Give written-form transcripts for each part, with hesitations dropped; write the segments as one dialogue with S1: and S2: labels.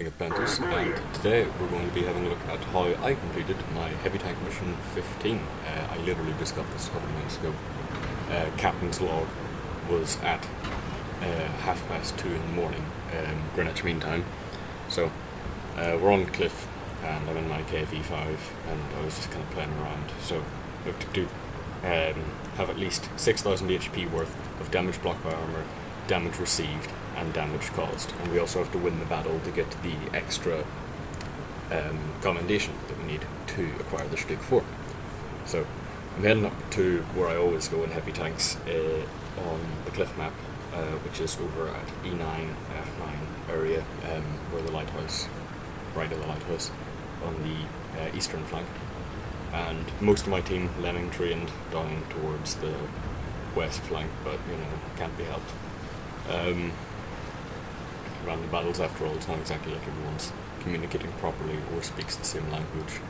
S1: Apprentice, and today we're going to be having a look at how I completed my heavy tank mission 15. I literally just got this a couple of minutes ago. Captain's log was at 2:30 in the morning, Greenwich Mean Time. So we're on the cliff, and I'm in my KV-5, and I was just kind of playing around. So we have to do have at least 6,000 HP worth of damage blocked by armor, damage received, and damage caused, and we also have to win the battle to get the extra commendation that we need to acquire the Stick 4. So I'm heading up to where I always go in heavy tanks on the cliff map, which is over at E9, F9 area, where the lighthouse, right of the lighthouse, on the eastern flank. And most of my team lemming trained down towards the west flank, but you know, can't be helped. Random battles, after all, it's not exactly like everyone's communicating properly or speaks the same language.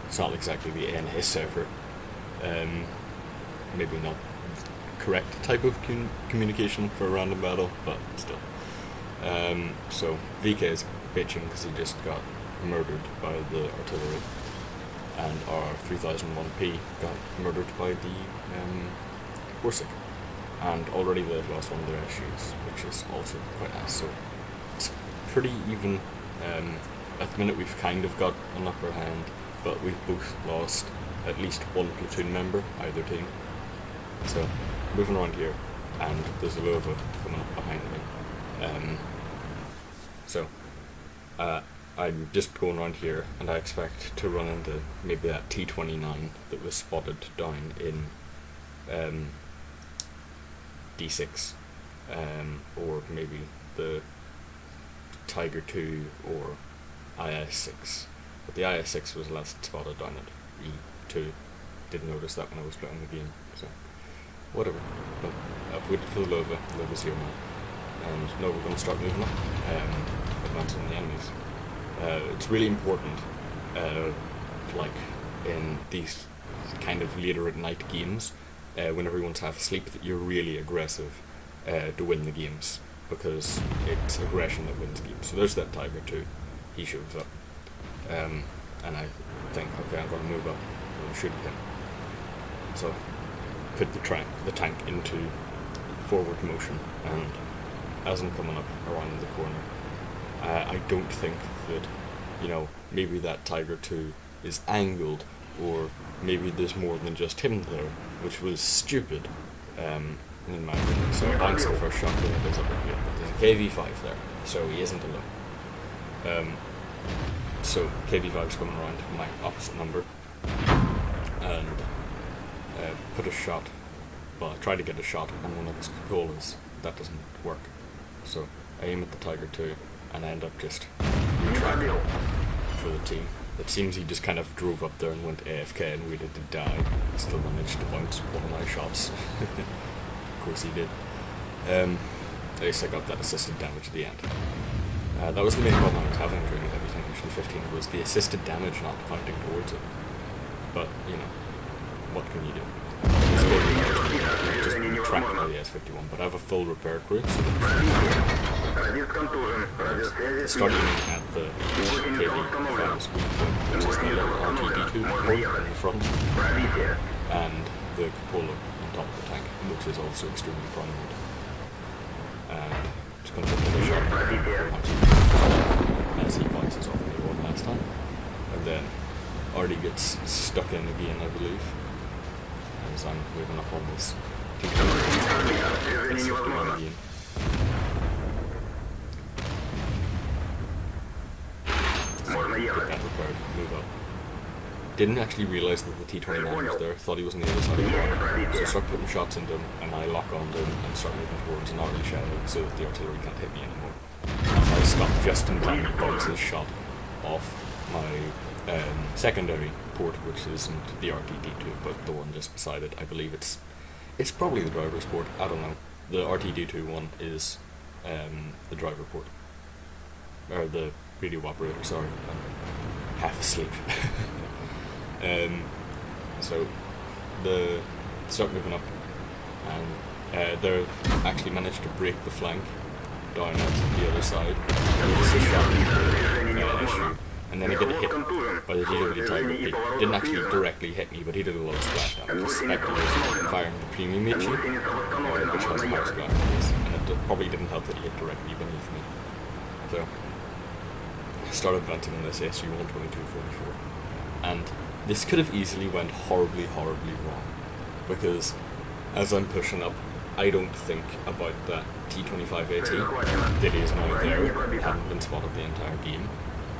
S1: It's not exactly the NA server. Maybe not correct type of communication for a random battle, but still. So VK is bitching because he just got murdered by the artillery, and our 3001P got murdered by the Warsick. And already they've lost one of their SUs, which is also quite nice. So it's pretty even. At the minute we've kind of got an upper hand, but we've both lost at least one platoon member, either team. So moving around here, and there's a Lova coming up behind me. I'm just going around here, and I expect to run into maybe that T-29 that was spotted down in D6, or maybe the Tiger 2 or IS-6, but the IS-6 was last spotted down at E2. Didn't notice that when I was playing the game, so whatever. But I've waited for the Lova's here now, and now we're going to start moving up, advancing the enemies. It's really important, like in these kind of later at night games, when everyone's half asleep, that you're really aggressive to win the games, because it's aggression that wins games. So there's that Tiger 2, he shows up, and I think, okay, I'm going to move up and shoot him. So put the tank into forward motion, and as I'm coming up around the corner, I don't think that, you know, maybe that Tiger 2 is angled, or maybe there's more than just him there, which was stupid, in my opinion. So I bounced the first shot when it goes up here, but there's a KV-5 there, so he isn't alone. So KV-5's coming around my opposite number, and put a shot, well, I tried to get a shot on one of his cupolas. That doesn't work, so I aim at the Tiger 2, and I end up just retracting for the team. It seems he just kind of drove up there and went AFK and waited to die. Still managed to bounce one of my shots. Of course he did. At least I got that assisted damage at the end. That was the main problem I was having during Heavy Tank Mission 15, was the assisted damage not counting towards it. But, you know, what can you do? Just tracked by the S-51, but I have a full repair crew, so starting at the KV-5, which is the little RTD2 port in the front, and the cupola on top of the tank, which is also extremely prominent. And just going to put another shot as he bounces off the one last time, and then already gets stuck in again, I believe, as I'm moving up on this. Get that repaired, move up. Didn't actually realise that the T-29 was there, thought he was on the other side of the water. So I start putting shots into him, and I lock on to him and start moving towards an early shadow so that the artillery can't hit me anymore. And I stop just in time to bounce his shot off my secondary port, which isn't the RTD2, but the one just beside it. I believe it's probably the driver's port, I don't know. The RTD2 one is the driver port. Or the radio operator, sorry. I'm half asleep. So start moving up, and they've actually managed to break the flank down at the other side. It's a shot and then I get hit by the GW Tiger. It didn't actually directly hit me, but he did a lot of splash damage, especially firing the premium Ichi, which has a higher splash damage, and it probably didn't help that he hit directly beneath me. So, I started venting on this SU 12244, and this could have easily went horribly wrong, because as I'm pushing up, I don't think about that T-25AT that is now there, hadn't been spotted the entire game.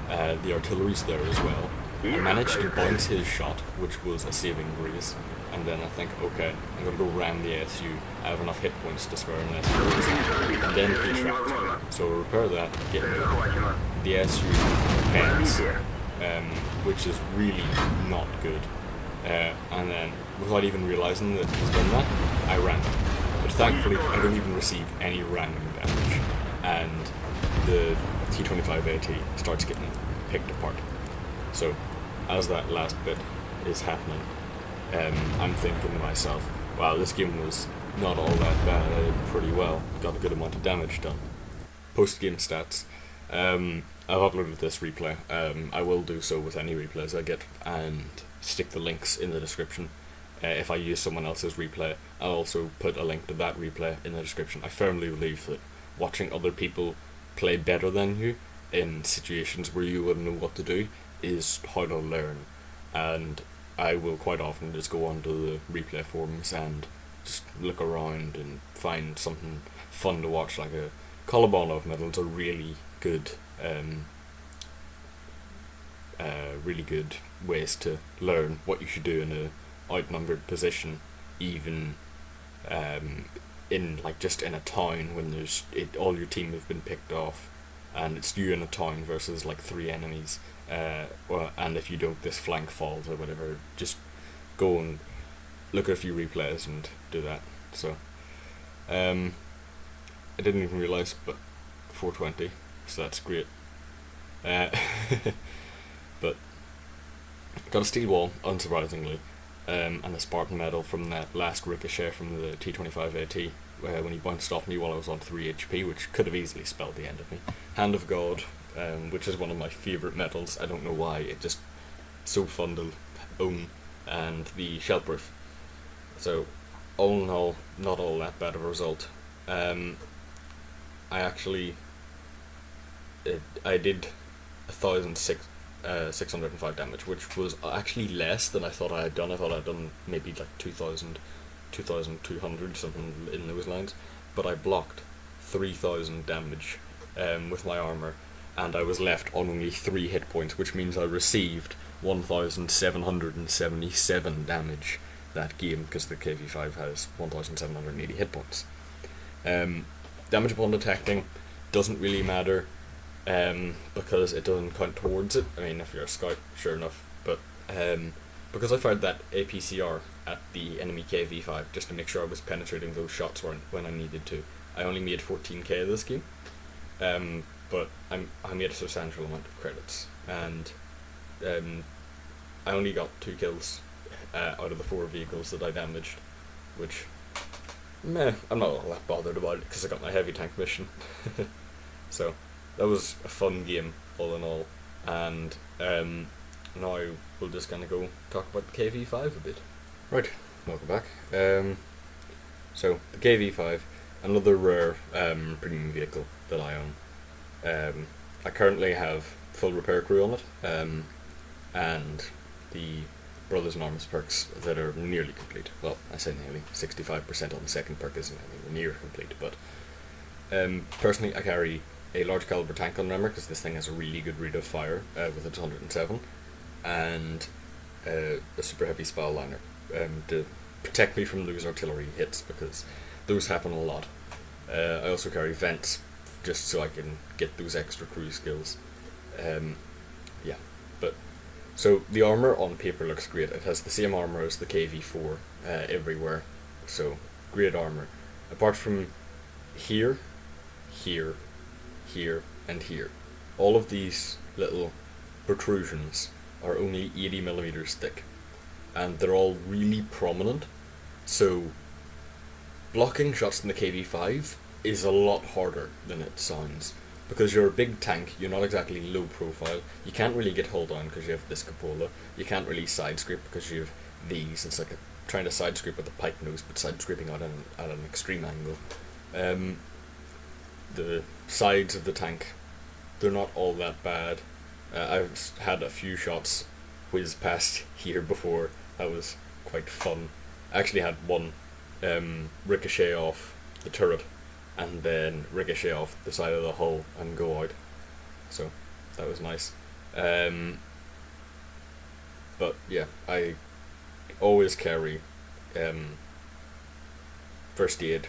S1: The artillery's there as well. I managed to bounce his shot, which was a saving grace, and then I think, okay, I'm going to go ram the SU. I have enough hit points to spare an SU, and then he trapped. So repair that, get the SU pens, which is really not good. And then, without even realising that he's done that, I ran. But thankfully, I don't even receive any random damage, and the T-25AT starts getting picked apart. So, as that last bit is happening, I'm thinking to myself, wow, this game was not all that bad, I did pretty well, got a good amount of damage done. Post-game stats. I've uploaded this replay. I will do so with any replays I get, and stick the links in the description. If I use someone else's replay, I'll also put a link to that replay in the description. I firmly believe that watching other people play better than you in situations where you wouldn't know what to do is how to learn. And I will quite often just go onto the replay forums and just look around and find something fun to watch, like a Collarbone of Medals are really good ways to learn what you should do in a outnumbered position, even in just in a town when all your team have been picked off and it's you in a town versus like 3 enemies, and if you don't, this flank falls or whatever. Just go and look at a few replays and do that. So I didn't even realise, but 420, so that's great. But got a steel wall, unsurprisingly, and a Spartan medal from that last ricochet from the T-25AT, when he bounced off me while I was on 3 HP, which could have easily spelled the end of me. Hand of God, which is one of my favourite medals. I don't know why, it's just so fun to own. And the Shellproof. So, all in all, not all that bad of a result. I did 1,605 damage, which was actually less than I thought I had done. I thought I'd done maybe like 2,000, 2,200, something in those lines. But I blocked 3,000 damage with my armour, and I was left on only 3 hit points, which means I received 1,777 damage that game, because the KV-5 has 1,780 hit points. Damage upon detecting doesn't really matter, because it doesn't count towards it. I mean, if you're a scout, sure enough, but because I fired that APCR at the enemy KV-5 just to make sure I was penetrating those shots when I needed to, I only made 14k this game, but I made a substantial amount of credits, and I only got 2 kills out of the 4 vehicles that I damaged, which, I'm not all that bothered about it because I got my heavy tank mission. So that was a fun game all in all, and now we'll just kind of go talk about the KV-5 a bit. Right, welcome back. So the KV-5, another rare premium vehicle that I own. I currently have full repair crew on it, and the Brothers in Arms perks that are nearly complete. Well, I say nearly, 65% on the second perk isn't anywhere near complete, but personally I carry a large caliber tank on rammer because this thing has a really good rate of fire with its 107, and a super heavy spell liner to protect me from those artillery hits, because those happen a lot. I also carry vents just so I can get those extra crew skills. Yeah, but so the armor on paper looks great. It has the same armor as the KV-4 everywhere, so great armor. Apart from here, here, here, and here, all of these little protrusions are only 80mm thick, and they're all really prominent, so blocking shots in the KV-5 is a lot harder than it sounds. because you're a big tank, you're not exactly low profile. You can't really get hull down because you have this cupola. You can't really side scrape because you have these. It's like trying to side scrape with a pipe nose, but side scraping at an extreme angle. The sides of the tank, they're not all that bad. I've had a few shots whiz past here before. That was quite fun. I actually had one ricochet off the turret and then ricochet off the side of the hull and go out. So that was nice. But yeah, I always carry first aid,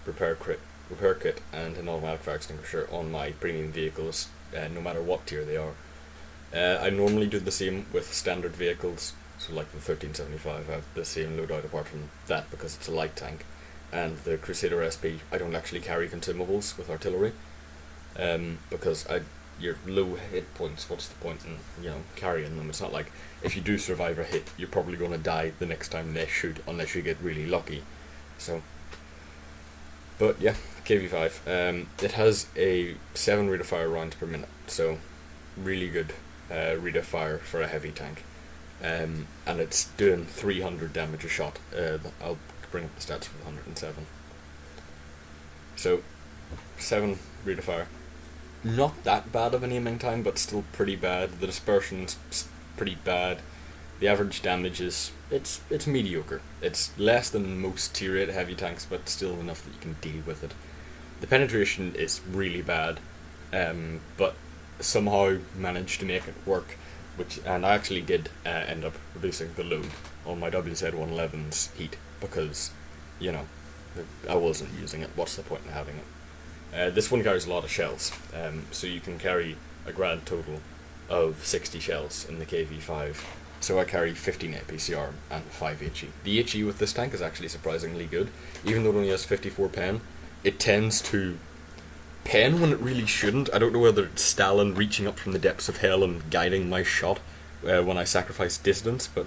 S1: repair kit, and an automatic fire extinguisher on my premium vehicles, no matter what tier they are. I normally do the same with standard vehicles, so like the 1375 I have the same loadout apart from that because it's a light tank, and the Crusader SP I don't actually carry consumables with artillery, because your low hit points, what's the point in carrying them? It's not like if you do survive a hit you're probably going to die the next time they shoot unless you get really lucky. So, but yeah, KV-5, it has a 7 rate of fire rounds per minute, so really good rate of fire for a heavy tank, and it's doing 300 damage a shot. I'll bring up the stats for the 107. So 7 rate of fire, not that bad of an aiming time, but still pretty bad. The dispersion's pretty bad. The average damage is it's mediocre. It's less than most tier 8 heavy tanks, but still enough that you can deal with it. The penetration is really bad, but somehow managed to make it work, and I actually did end up reducing the load on my WZ-111's heat because, I wasn't using it. What's the point in having it? This one carries a lot of shells, so you can carry a grand total of 60 shells in the KV-5. So I carry 15 APCR and 5 HE. The HE with this tank is actually surprisingly good. Even though it only has 54 pen, it tends to pen when it really shouldn't. I don't know whether it's Stalin reaching up from the depths of hell and guiding my shot when I sacrifice distance, but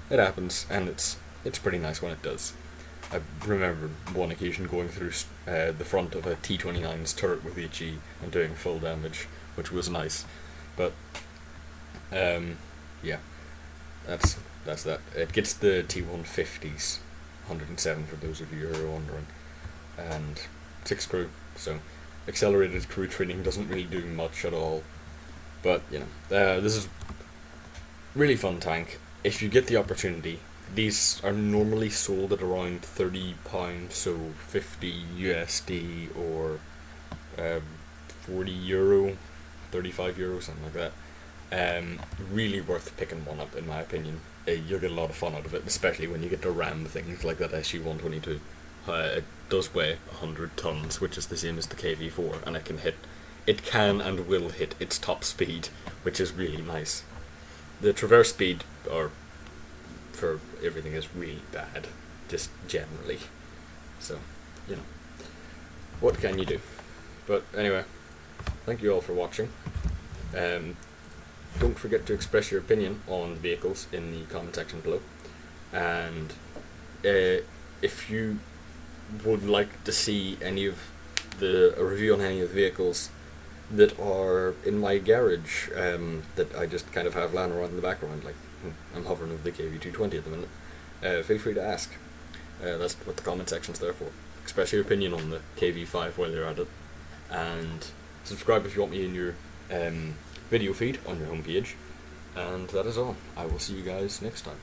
S1: it happens, and it's pretty nice when it does. I remember one occasion going through the front of a T-29's turret with HE and doing full damage, which was nice. But yeah, that's that. It gets the T-150s, 107 for those of you who are wondering, and 6 crew, so accelerated crew training doesn't really do much at all. But this is really fun tank. If you get the opportunity, these are normally sold at around £30, so 50 USD or €40, €35, something like that. Really worth picking one up, in my opinion. You'll get a lot of fun out of it, especially when you get to ram things like that SU-122. It does weigh 100 tons, which is the same as the KV-4, and it can and will hit its top speed, which is really nice. The traverse speed, or for everything, is really bad, just generally. So, what can you do? But anyway, thank you all for watching. Don't forget to express your opinion on vehicles in the comment section below, and if you would like to see a review on any of the vehicles that are in my garage, that I just kind of have lying around in the background, like I'm hovering over the KV-220 at the minute, feel free to ask. That's what the comment section's there for. Express your opinion on the KV-5 while you're at it, and subscribe if you want me in your video feed on your homepage. And that is all. I will see you guys next time.